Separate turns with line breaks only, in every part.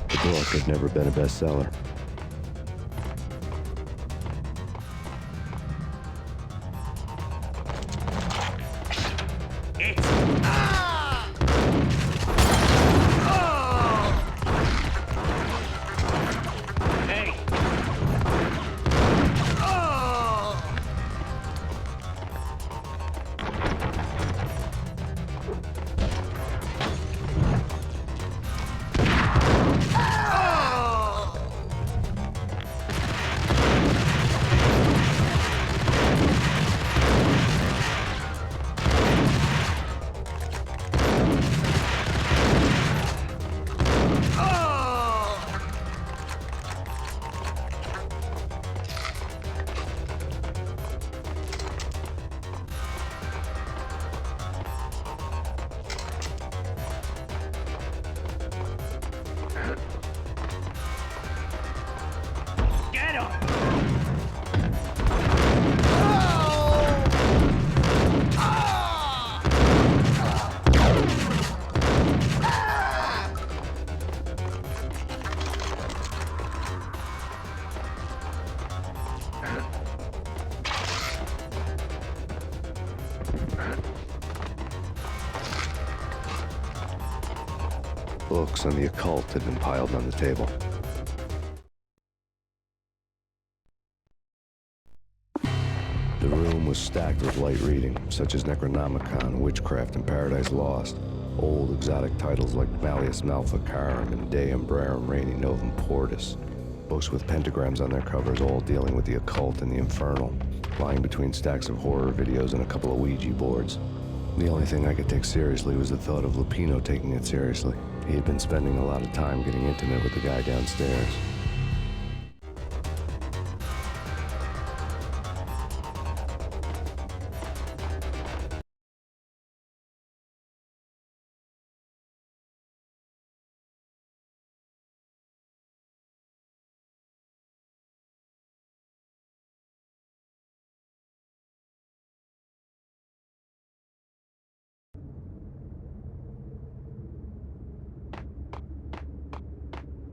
The book had never been a bestseller. Books on the occult had been piled on the table. The room was stacked with light reading, such as Necronomicon, Witchcraft, and Paradise Lost. Old exotic titles like Malleus Maleficarum and De Umbrarum Reini Novum Portus. Books with pentagrams on their covers, all dealing with the occult and the infernal, lying between stacks of horror videos and a couple of Ouija boards. The only thing I could take seriously was the thought of Lupino taking it seriously. He had been spending a lot of time getting intimate with the guy downstairs.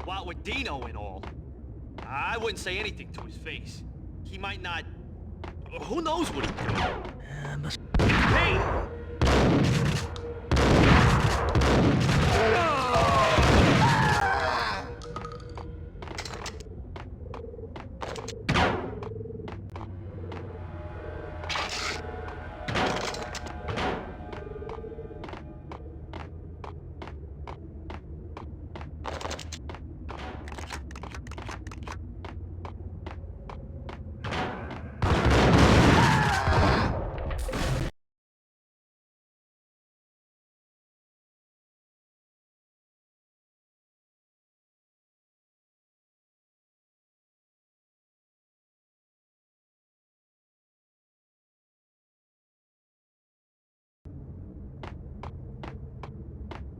What with Dino and all, I wouldn't say anything to his face. He might not... Who knows what he'd do? Hey!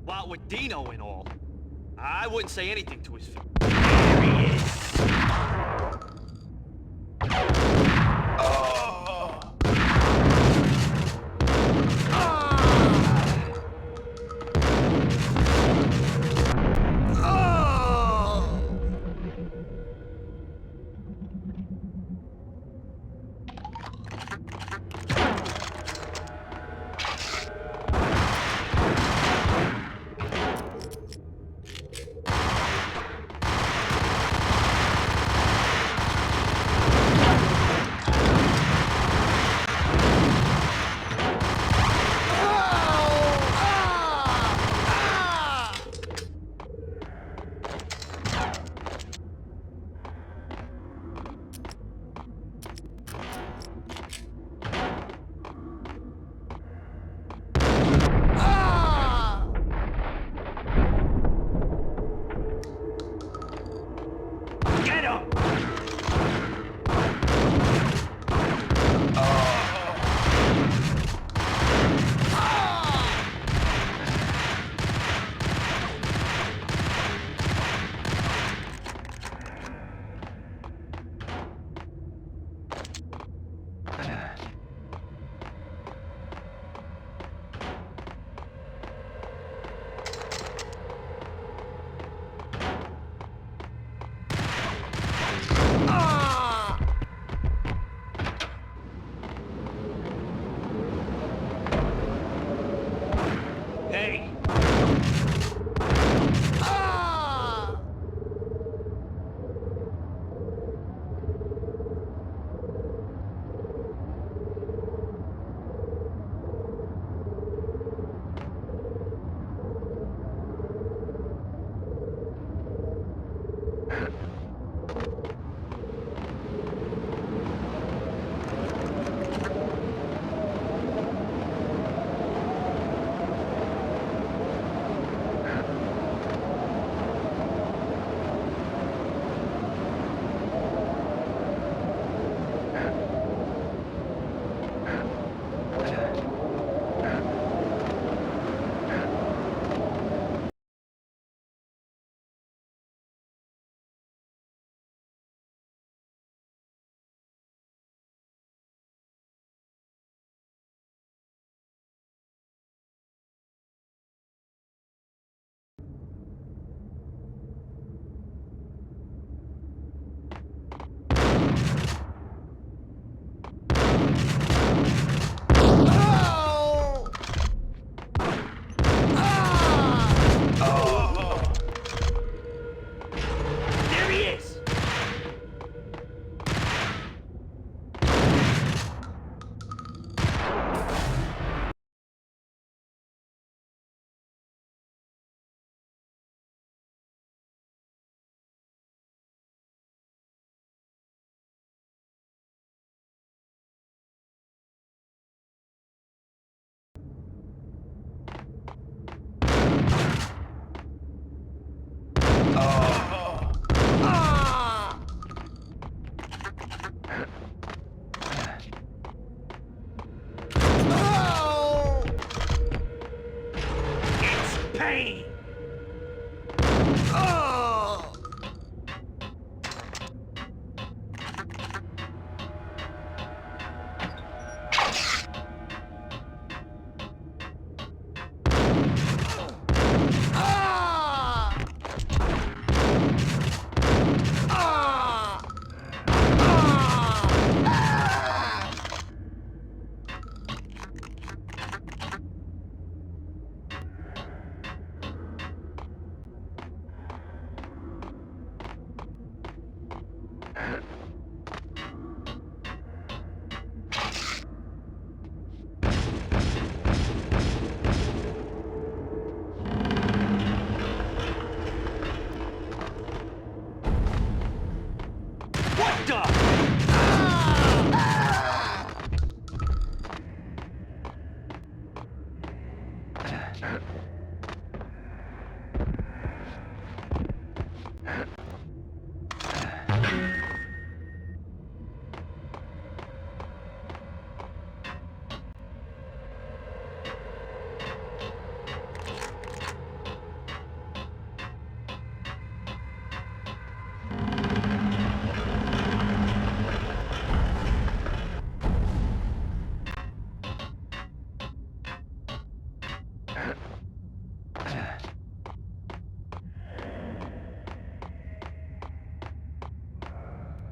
What with Dino and all, I wouldn't say anything to his face. There he is!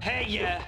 Hey, yeah.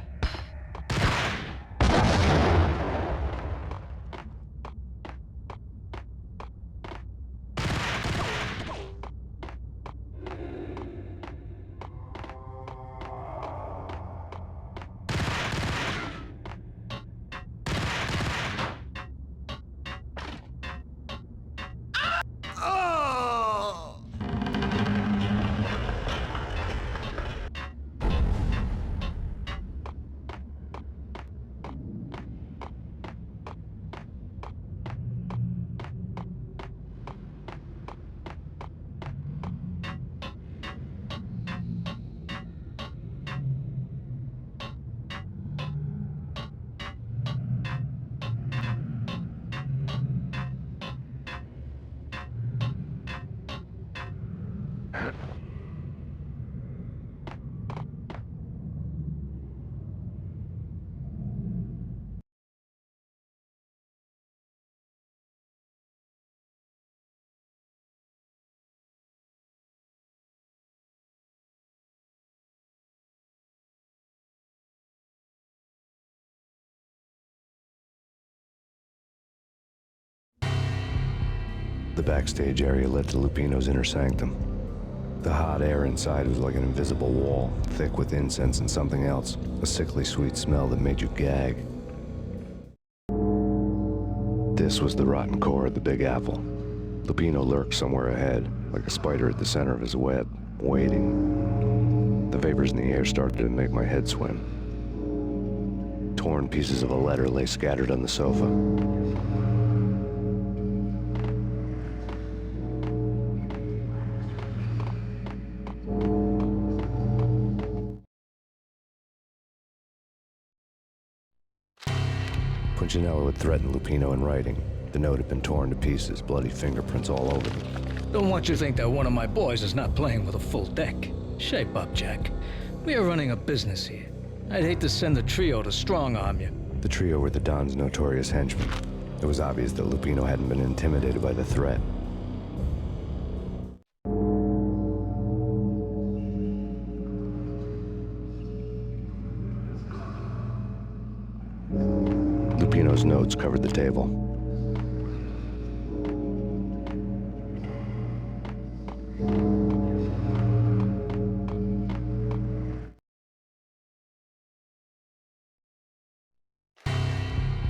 The backstage area led to Lupino's inner sanctum. The hot air inside was like an invisible wall, thick with incense and something else, a sickly sweet smell that made you gag. This was the rotten core of the Big Apple. Lupino lurked somewhere ahead, like a spider at the center of his web, waiting. The vapors in the air started to make my head swim. Torn pieces of a letter lay scattered on the sofa. Punchinello had threatened Lupino in writing. The note had been torn to pieces, bloody fingerprints all over them.
Don't want you to think that one of my boys is not playing with a full deck. Shape up, Jack. We are running a business here. I'd hate to send the trio to strong-arm you.
The trio were the Don's notorious henchmen. It was obvious that Lupino hadn't been intimidated by the threat. Lupino's notes covered the table.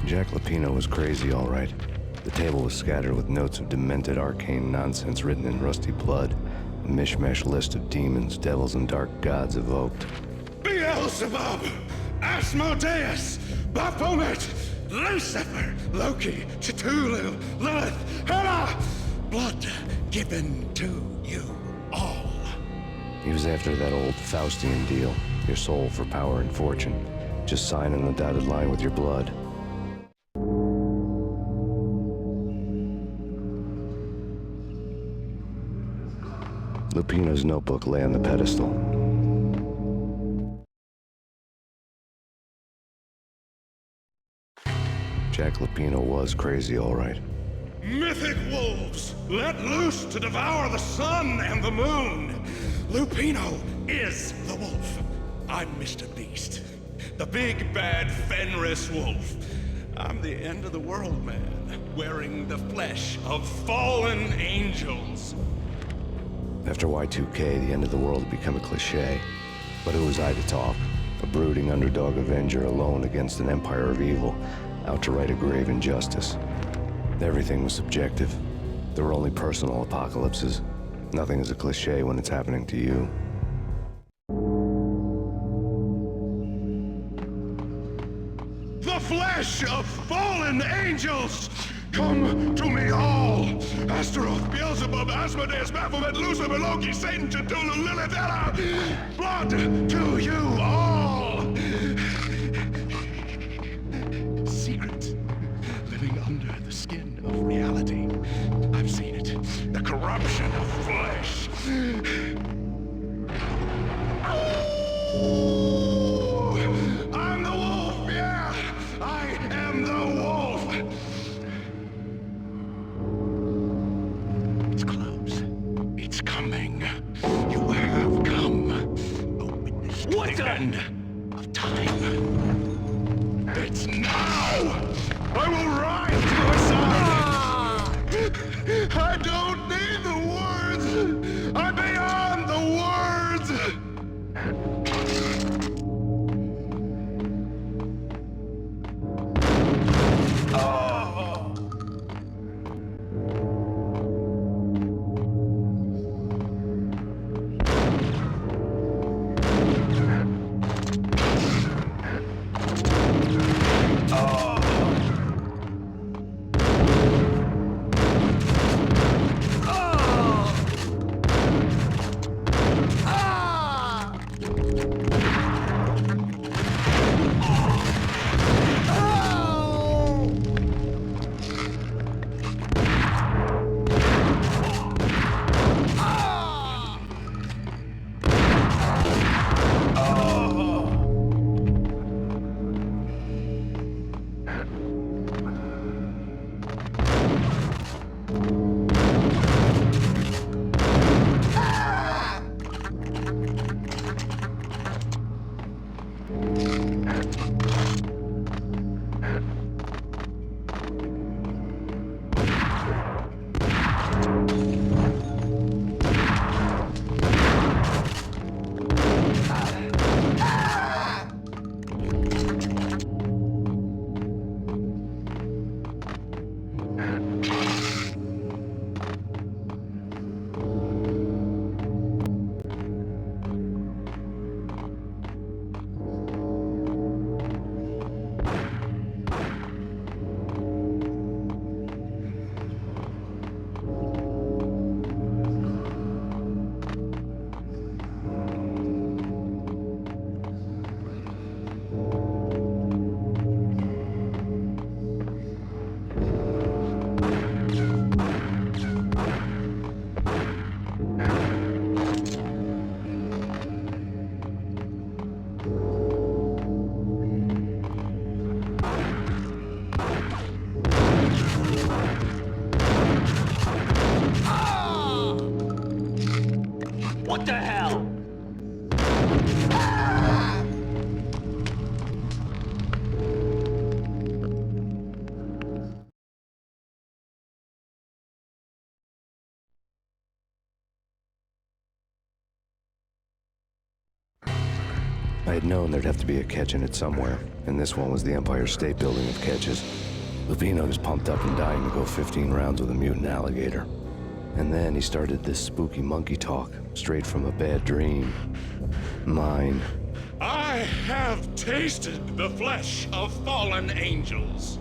Jack Lupino was crazy, all right. The table was scattered with notes of demented arcane nonsense written in rusty blood, a mishmash list of demons, devils, and dark gods evoked.
Beelzebub, Asmodeus, Baphomet, Lucifer, Loki, Cthulhu, Lilith, Hela, blood given to you all.
He was after that old Faustian deal, your soul for power and fortune. Just sign on the dotted line with your blood. Lupino's notebook lay on the pedestal. Jack Lupino was crazy, all right.
Mythic wolves, let loose to devour the sun and the moon. Lupino is the wolf. I'm Mr. Beast, the big bad Fenris wolf. I'm the end of the world man, wearing the flesh of fallen angels.
After Y2K, the end of the world had become a cliché. But who was I to talk? A brooding underdog avenger alone against an empire of evil, out to right a grave injustice. Everything was subjective. There were only personal apocalypses. Nothing is a cliché when it's happening to you.
The flesh of fallen angels! Come to me all! Astaroth, Beelzebub, Asmodeus, Baphomet, Lucifer, Loki, Satan, Cthulhu, Lilith, Hela! Blood to you all! Secret, living under the skin of reality. I've seen it. The corruption of flesh. I'm the wolf, yeah! I am the wolf! It's close. It's coming. You have come. Oh, witness to the end of time. Now! I will rise to her side! I don't need the words! I'm beyond the words!
What the hell?
I had known there'd have to be a catch in it somewhere, and this one was the Empire State Building of catches. Lupino was pumped up and dying to go 15 rounds with a mutant alligator. And then he started this spooky monkey talk, straight from a bad dream. Mine.
I have tasted the flesh of fallen angels.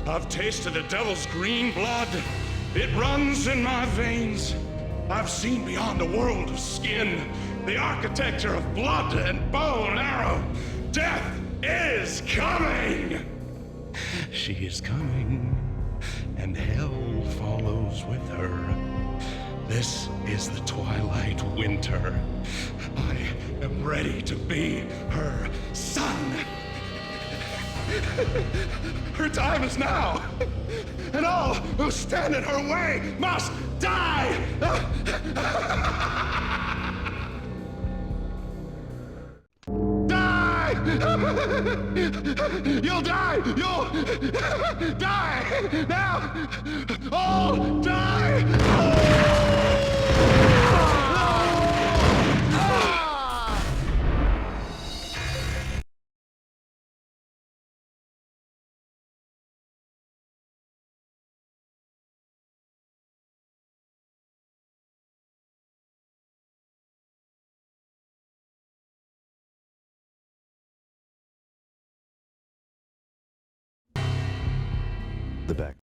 I've tasted the devil's green blood. It runs in my veins. I've seen beyond a world of skin, the architecture of blood and bow and arrow. Death is coming! She is coming, and hell follows with her. This is the twilight winter. I am ready to be her son. Her time is now, and all who stand in her way must die! Die! You'll die! You'll die! Now! All die!
The back.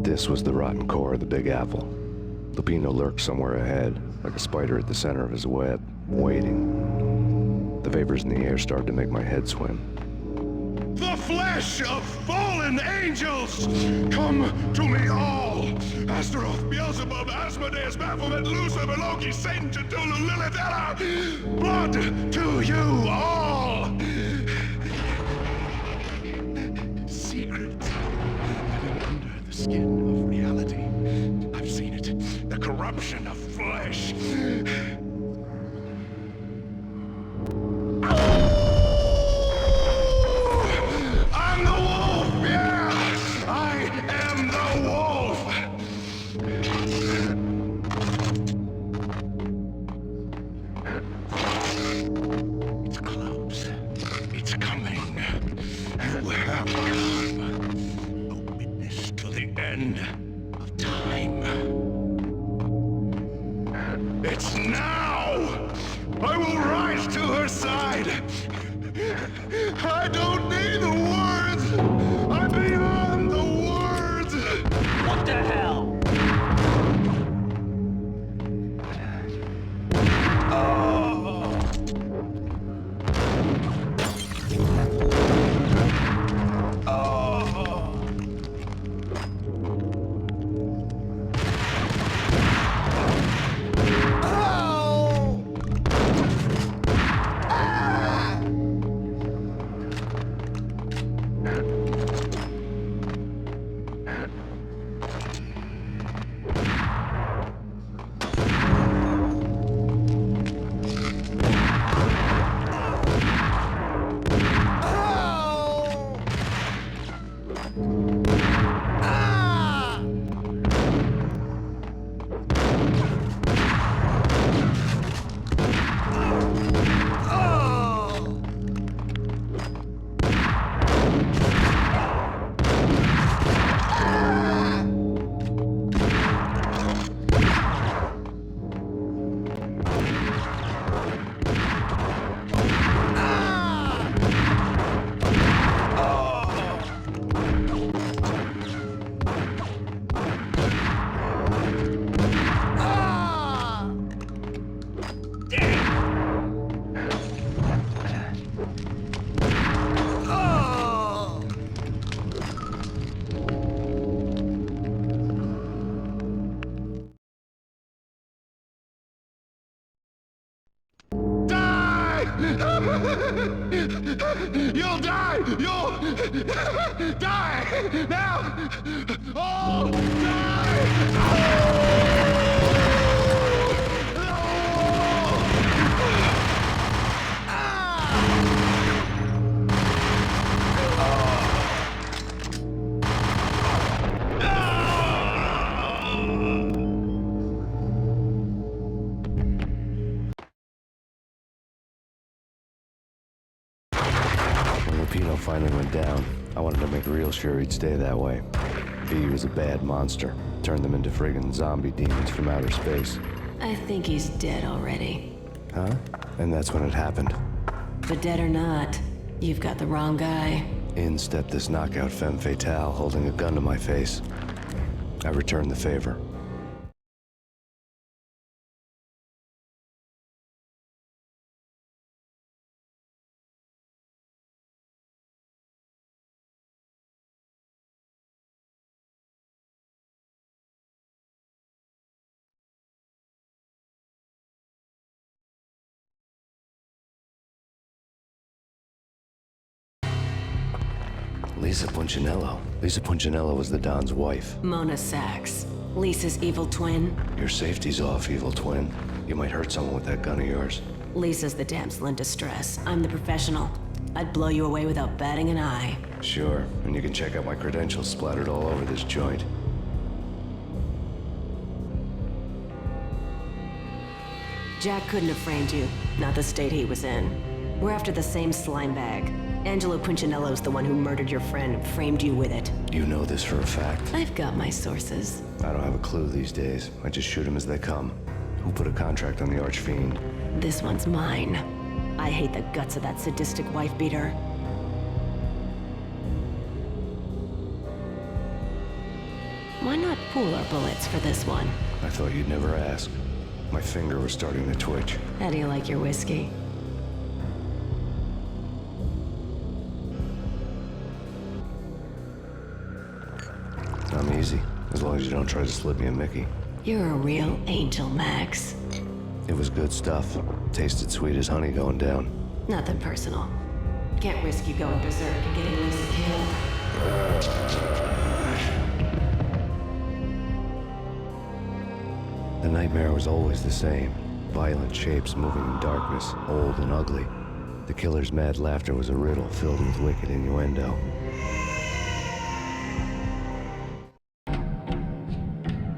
This was the rotten core of the Big Apple. Lupino lurked somewhere ahead, like a spider at the center of his web, waiting. The vapors in the air started to make my head swim.
The flesh of fallen angels! Come to me all! Astaroth, Beelzebub, Asmodeus, Baphomet, Lucifer, Loki, Satan, Cthulhu, Lilith, Ella! Blood to you all! Secrets living under the skin of reality. I've seen it. The corruption of flesh. end of time. It's now! I will rise to her side! I don't need the words! I'm beyond the words!
What the hell?
You'll die! You'll die! Now! Oh! Die!
When Lupino finally went down, I wanted to make real sure he'd stay that way. V was a bad monster. Turned them into friggin' zombie demons from outer space.
I think he's dead already.
Huh? And that's when it happened.
But dead or not, you've got the wrong guy.
In stepped this knockout femme fatale holding a gun to my face. I returned the favor. Lisa Punchinello. Lisa Punchinello was the Don's wife.
Mona Sachs, Lisa's evil twin.
Your safety's off, evil twin. You might hurt someone with that gun of yours.
Lisa's the damsel in distress. I'm the professional. I'd blow you away without batting an eye.
Sure, and you can check out my credentials splattered all over this joint.
Jack couldn't have framed you, not the state he was in. We're after the same slime bag. Angelo Punchinello's the one who murdered your friend and framed you with it.
You know this for a fact.
I've got my sources.
I don't have a clue these days. I just shoot them as they come. Who put a contract on the Archfiend?
This one's mine. I hate the guts of that sadistic wife-beater. Why not pool our bullets for this one?
I thought you'd never ask. My finger was starting to twitch.
How do you like your whiskey?
I'm easy, as long as you don't try to slip me a Mickey.
You're a real angel, Max.
It was good stuff. Tasted sweet as honey going down.
Nothing personal. Can't risk you going berserk and getting Lisa killed.
The nightmare was always the same. Violent shapes moving in darkness, old and ugly. The killer's mad laughter was a riddle filled with wicked innuendo.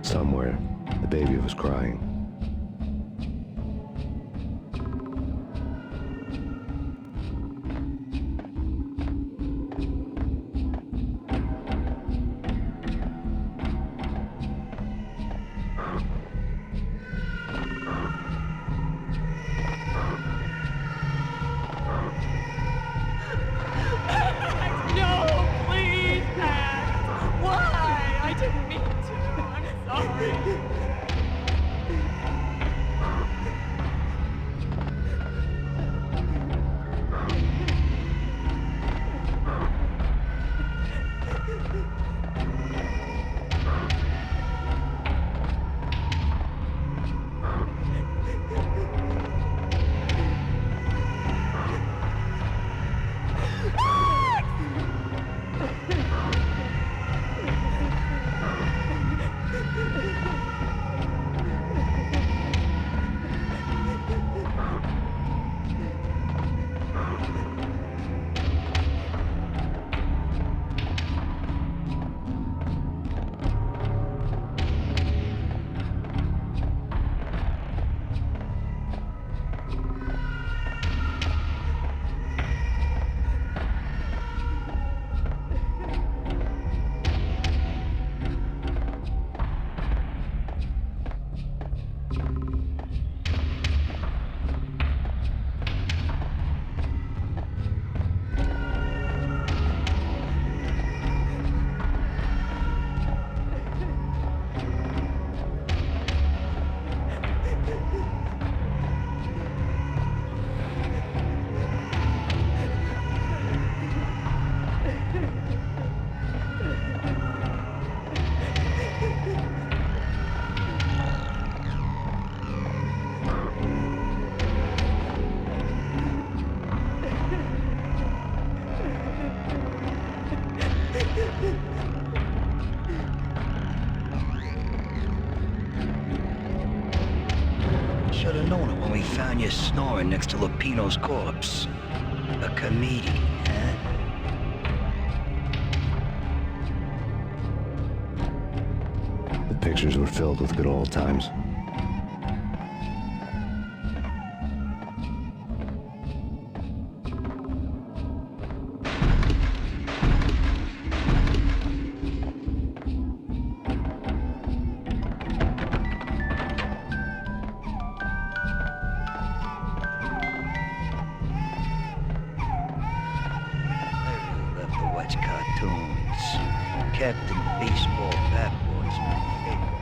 Somewhere, the baby was crying.
you snoring next to Lupino's corpse? A comedian, huh?
The pictures were filled with good old times.
Cartoons. Captain Baseball Bat Boy's my favorite.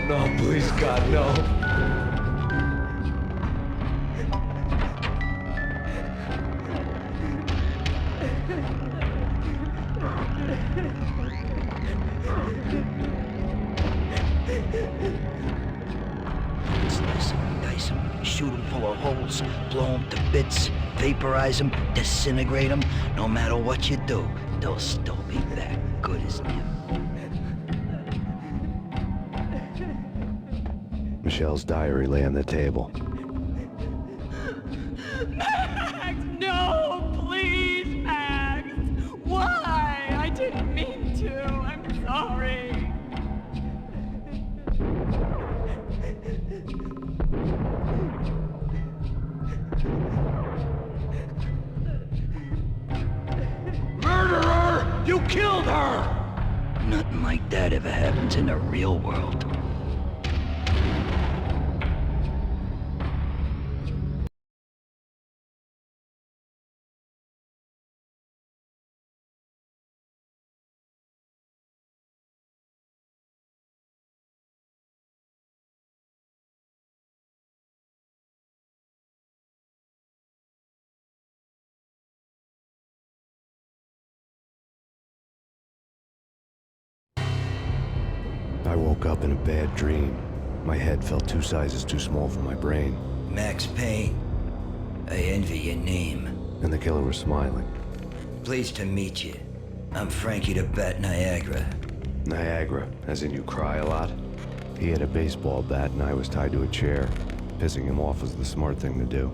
No, please, God, no.
Slice him, dice him, shoot him full of holes, blow him to bits, vaporize him, disintegrate him. No matter what you do, they'll still be back good as new.
Michelle's diary lay on the table.
Max, no, please, Max. Why? I didn't mean to. I'm sorry.
Murderer! You killed her!
Nothing like that ever happens in the real world.
I woke up in a bad dream. My head felt 2 sizes too small for my brain,
Max Payne, I envy your name.
and the killer was smiling.
Pleased to meet you. I'm Frankie the Bat Niagara.
Niagara, as in you cry a lot? He had a baseball bat and I was tied to a chair. Pissing him off was the smart thing to do.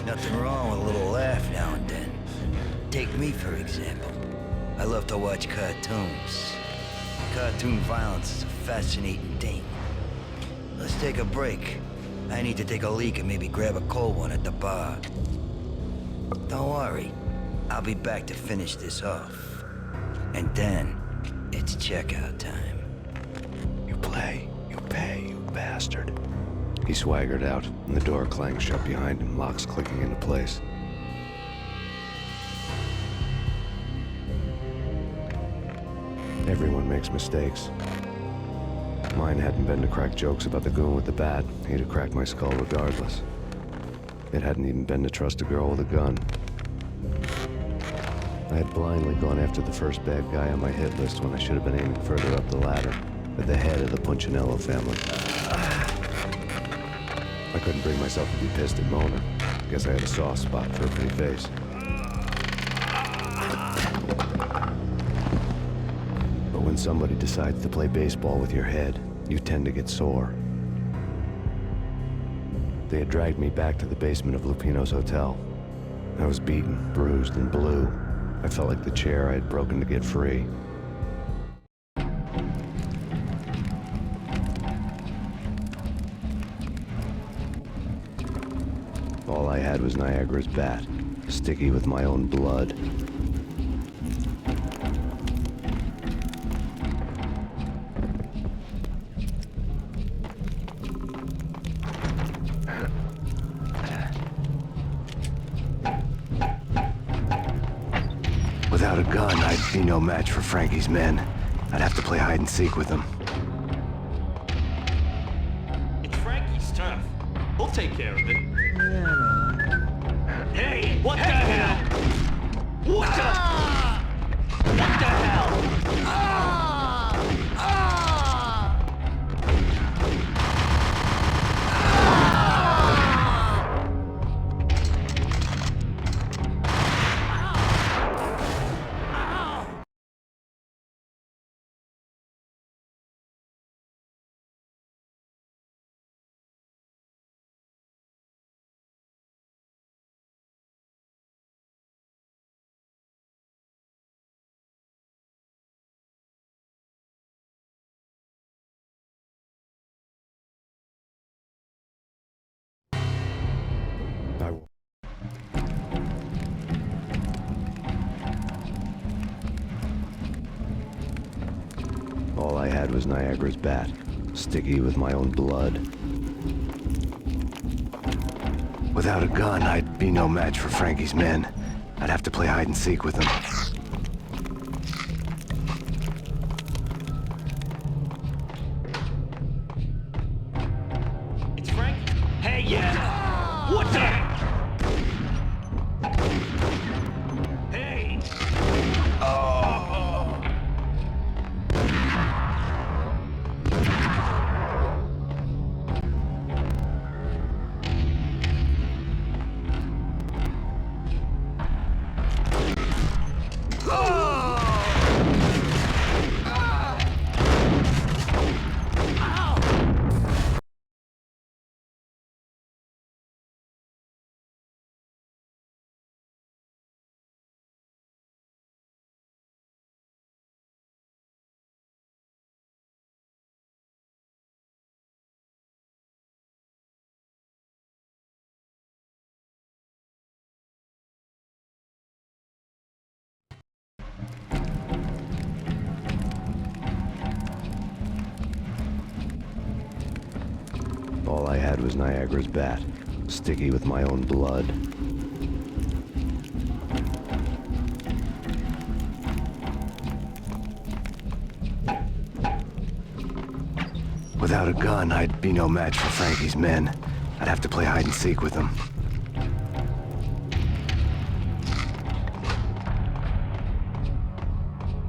Nothing wrong with a little laugh now and then. Take me, for example. I love to watch cartoons. Cartoon violence is a fascinating thing. Let's take a break. I need to take a leak and maybe grab a cold one at the bar. Don't worry. I'll be back to finish this off. And then, it's checkout time.
You play, you pay, you bastard. He swaggered out, and the door clanged shut behind him, locks clicking into place. Everyone makes mistakes. Mine hadn't been to crack jokes about the goon with the bat. He'd have cracked my skull regardless. It hadn't even been to trust a girl with a gun. I had blindly gone after the first bad guy on my hit list when I should have been aiming further up the ladder, at the head of the Punchinello family. I couldn't bring myself to be pissed at Mona. Guess I had a soft spot for her pretty face. But when somebody decides to play baseball with your head, you tend to get sore. They had dragged me back to the basement of Lupino's hotel. I was beaten, bruised, and blue. I felt like the chair I had broken to get free. All I had was Niagara's bat, sticky with my own blood. Without a gun, I'd be no match for Frankie's men. I'd have to play hide and seek with them.
It's Frankie's turf. We'll take care of it. Hey, what the hell? What the? What the hell? All I had was Niagara's bat, sticky with my own blood.
Without a gun, I'd be no match for Frankie's men. I'd have to play hide and seek with them.
It's Frank. Hey, yeah. What the? Hey. Oh.
All I had was Niagara's bat, sticky with my own blood. Without a gun, I'd be no match for Frankie's men. I'd have to play hide and seek with them.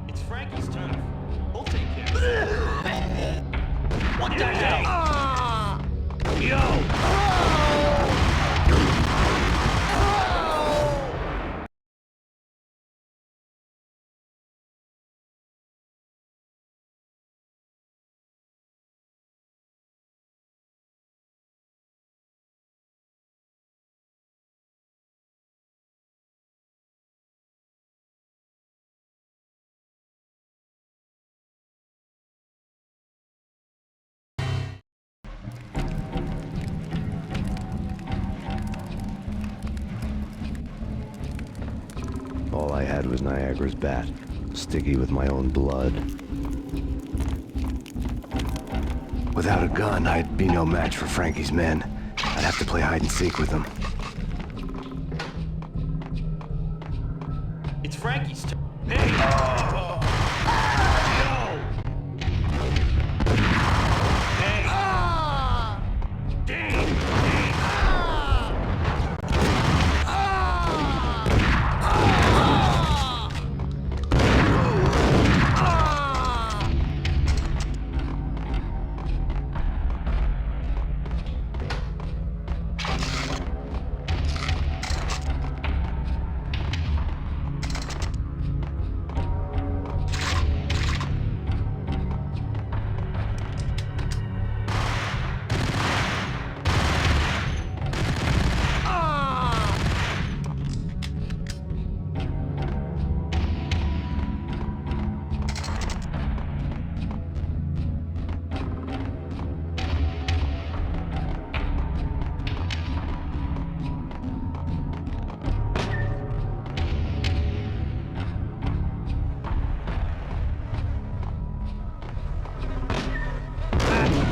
It's Frankie's turn. We'll take care of it. What the hell? Yo!
All I had was Niagara's bat, sticky with my own blood. Without a gun, I'd be no match for Frankie's men. I'd have to play hide and seek with them.
It's Frankie's turn. Hey! Yo! Hey! Dang!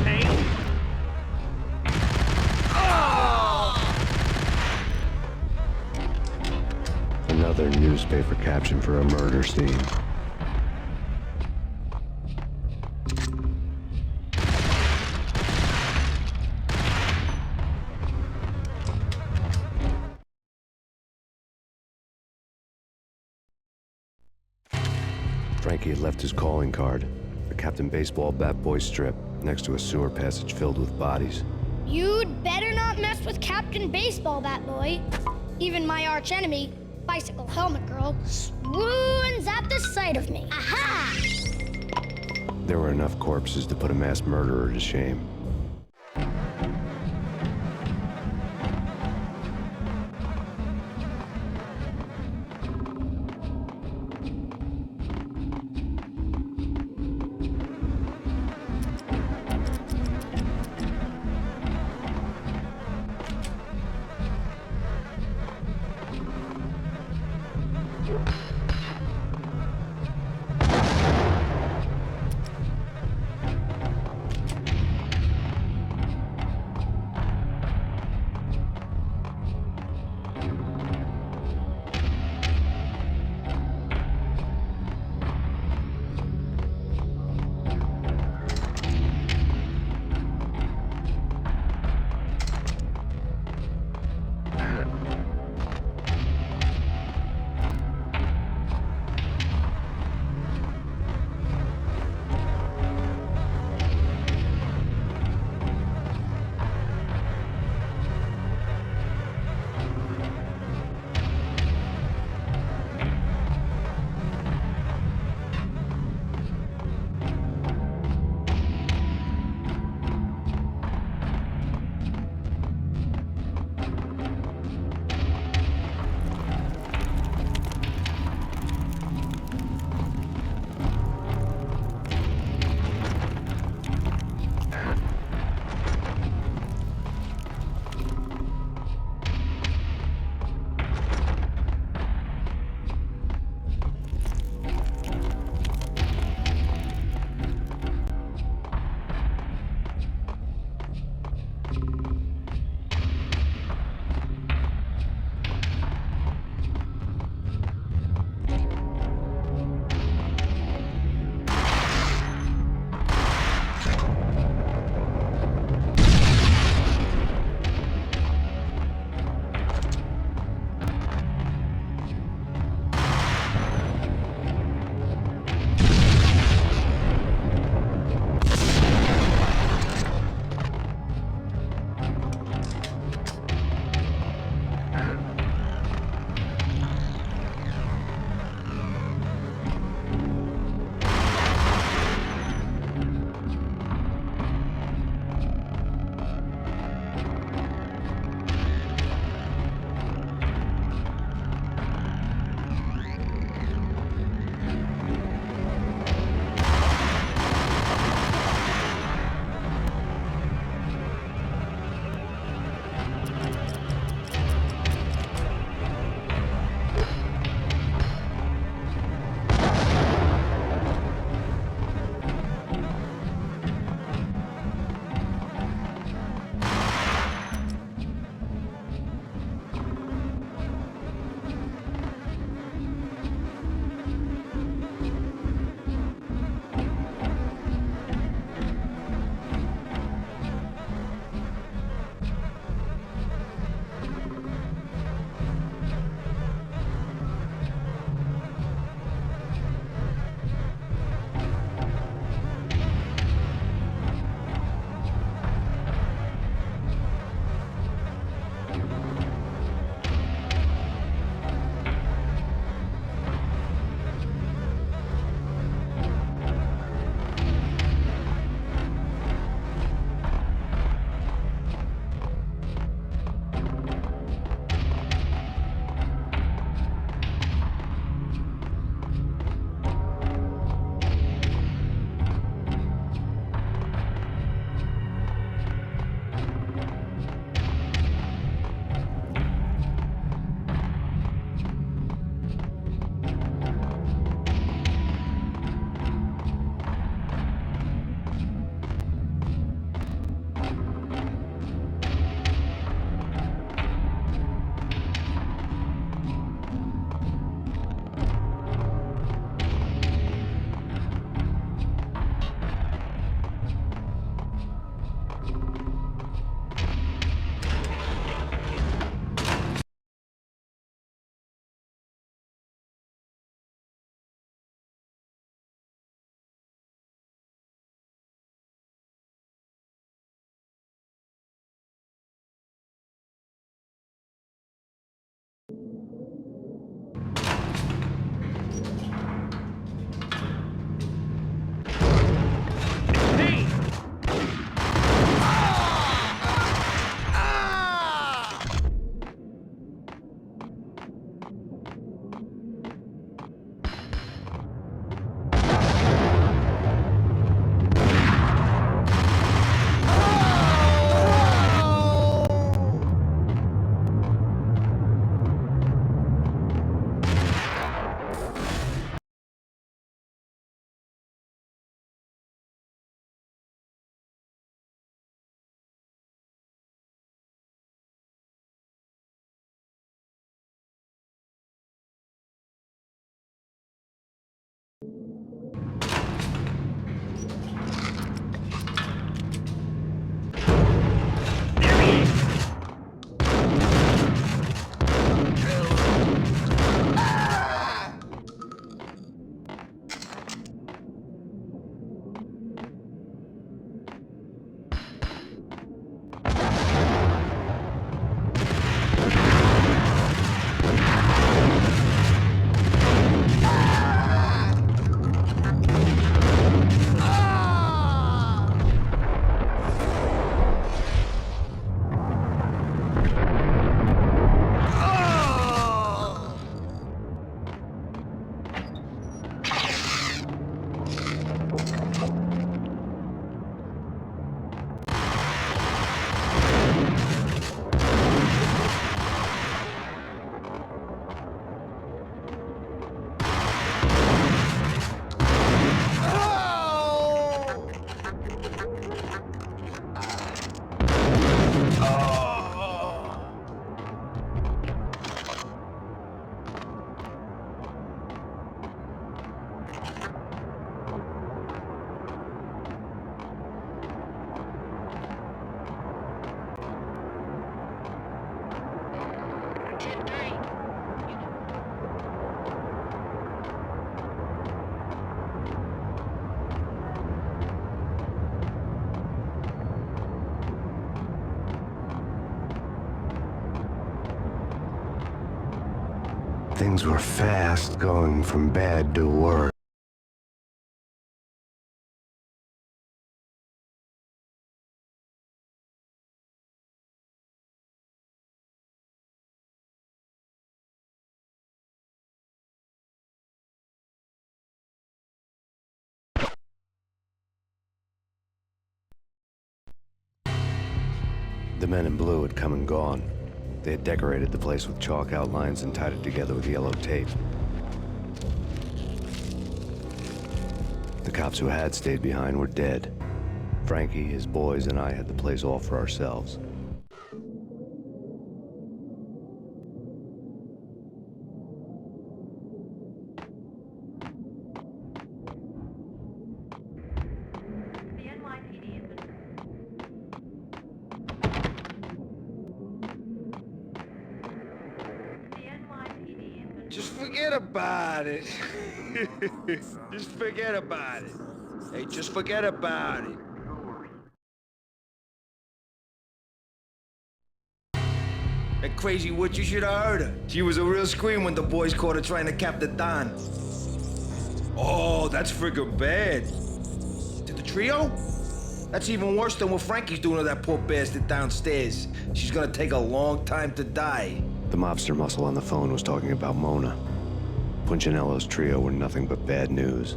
Payne?
Another newspaper caption for a murder scene. Frankie had left his calling card, a Captain Baseball bat boy strip, next to a sewer passage filled with bodies.
You'd better not mess with Captain Baseball, Bat Boy. Even my archenemy, Bicycle Helmet Girl, swoons at the sight of me. Aha!
There were enough corpses to put a mass murderer to shame. Things were fast going from bad to worse. The men in blue had come and gone. They had decorated the place with chalk outlines and tied it together with yellow tape. The cops who had stayed behind were dead. Frankie, his boys, and I had the place all for ourselves.
Just forget about it. Just forget about it. Hey, just forget about it. That crazy witch, you should have heard her. She was a real scream when the boys caught her trying to cap the Don. Oh, that's friggin' bad. To the trio? That's even worse than what Frankie's doing to that poor bastard downstairs. She's gonna take a long time to die.
The mobster muscle on the phone was talking about Mona. Punchinello's trio were nothing but bad news.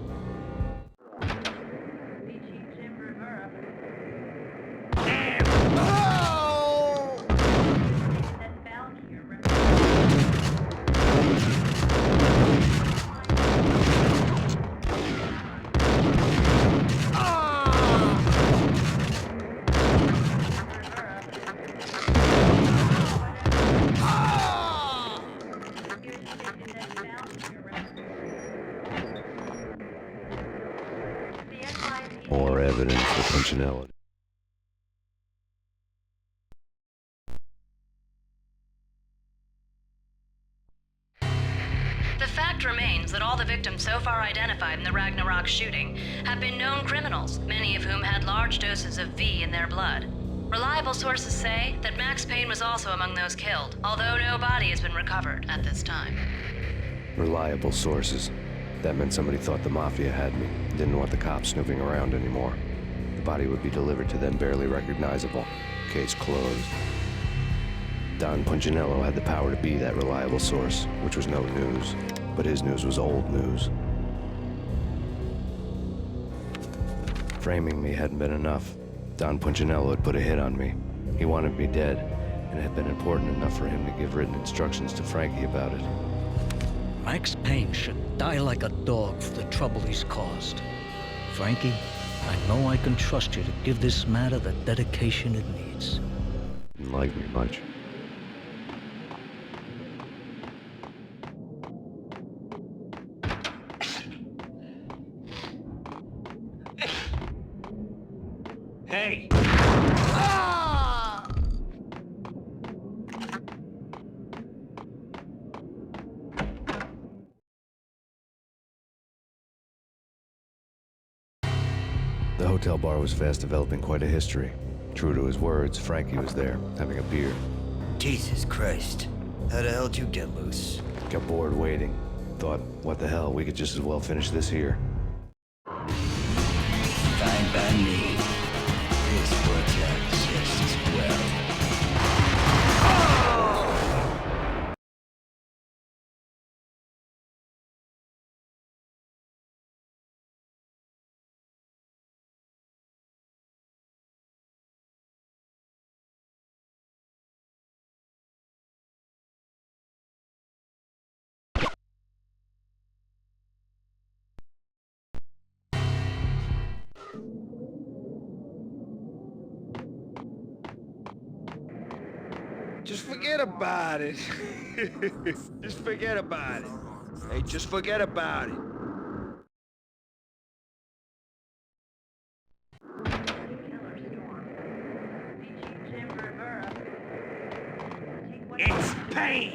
More evidence for Punchinello.
The fact remains that all the victims so far identified in the Ragnarok shooting have been known criminals, many of whom had large doses of V in their blood. Reliable sources say that Max Payne was also among those killed, although no body has been recovered at this time.
Reliable sources. That meant somebody thought the Mafia had me, didn't want the cops snooping around anymore. The body would be delivered to them barely recognizable. Case closed. Don Punchinello had the power to be that reliable source, which was no news. But his news was old news. Framing me hadn't been enough. Don Punchinello had put a hit on me. He wanted me dead, and it had been important enough for him to give written instructions to Frankie about it.
Max Payne should die like a dog for the trouble he's caused. Frankie, I know I can trust you to give this matter the dedication it needs.
Didn't like me much.
Hey!
The hotel bar was fast developing quite a history. True to his words, Frankie was there, having a beer.
Jesus Christ. How the hell did you get loose?
Got bored waiting. Thought, what the hell, we could just as well finish this here.
Fine by me. This works out just as well.
Just forget about it. Just forget about it. Hey, just forget about it.
It's Payne!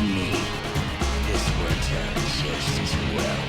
and me. This works out just as well.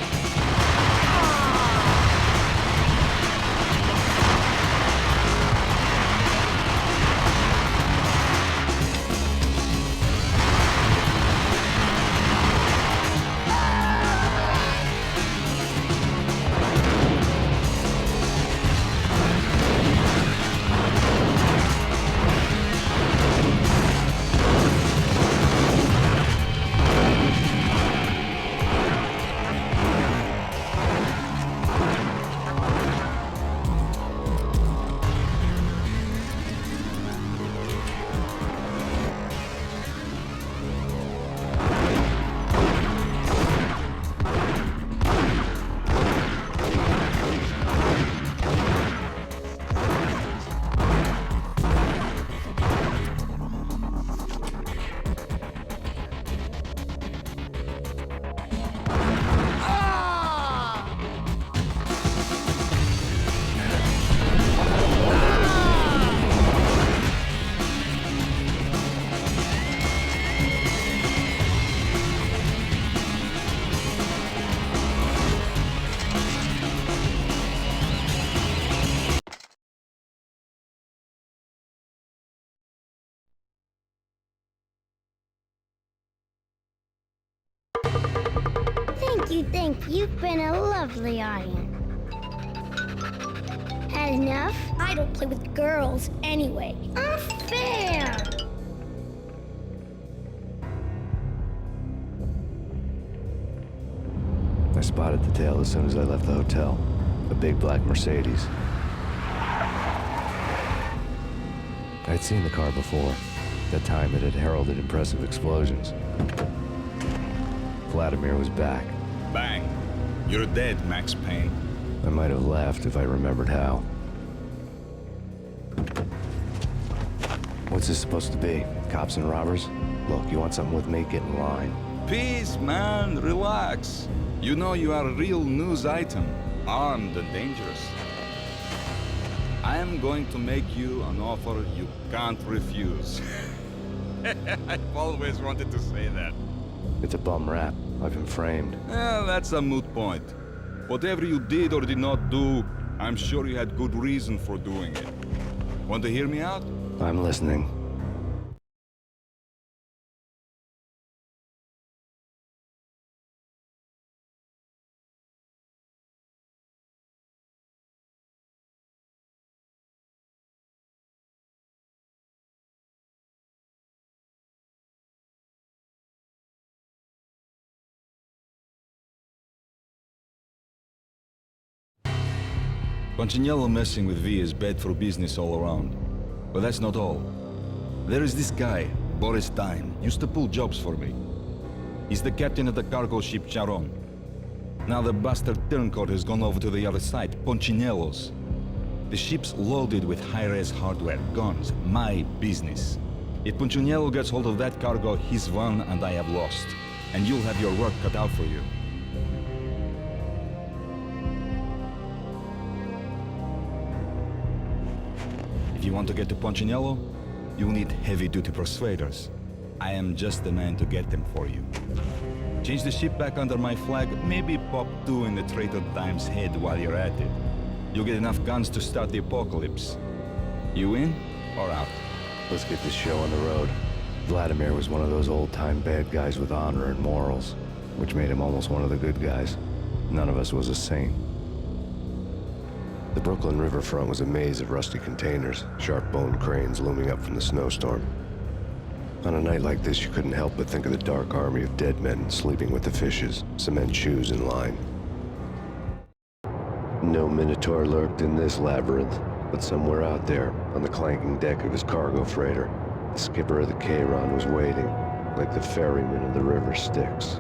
Thank you. You've been a lovely audience. Had enough? I don't play with girls anyway. Unfair!
I spotted the tail as soon as I left the hotel. A big black Mercedes. I'd seen the car before. That time it had heralded impressive explosions. Vladimir was back.
Bang. You're dead, Max Payne.
I might have laughed if I remembered how. What's this supposed to be? Cops and robbers? Look, you want something with me? Get in line.
Peace, man. Relax. You know you are a real news item. Armed and dangerous. I am going to make you an offer you can't refuse. I've always wanted to say that.
It's a bum rap. I've been framed.
Well, that's a moot point. Whatever you did or did not do, I'm sure you had good reason for doing it. Want to hear me out?
I'm listening.
Punchinello messing with V is bad for business all around. But that's not all. There is this guy, Boris Payne, used to pull jobs for me. He's the captain of the cargo ship Charon. Now the bastard turncoat has gone over to the other side, Punchinello's. The ship's loaded with high-res hardware, guns, my business. If Punchinello gets hold of that cargo, he's won and I have lost. And you'll have your work cut out for you. If you want to get to Punchinello, you'll need heavy-duty persuaders. I am just the man to get them for you. Change the ship back under my flag, maybe pop 2 in the Traitor Dime's head while you're at it. You'll get enough guns to start the apocalypse. You in or out?
Let's get this show on the road. Vladimir was one of those old-time bad guys with honor and morals, which made him almost one of the good guys. None of us was a saint. The Brooklyn riverfront was a maze of rusty containers, sharp-boned cranes looming up from the snowstorm. On a night like this, you couldn't help but think of the dark army of dead men sleeping with the fishes, cement shoes in line. No Minotaur lurked in this labyrinth, but somewhere out there, on the clanking deck of his cargo freighter, the skipper of the Chiron was waiting, like the ferryman of the river Styx.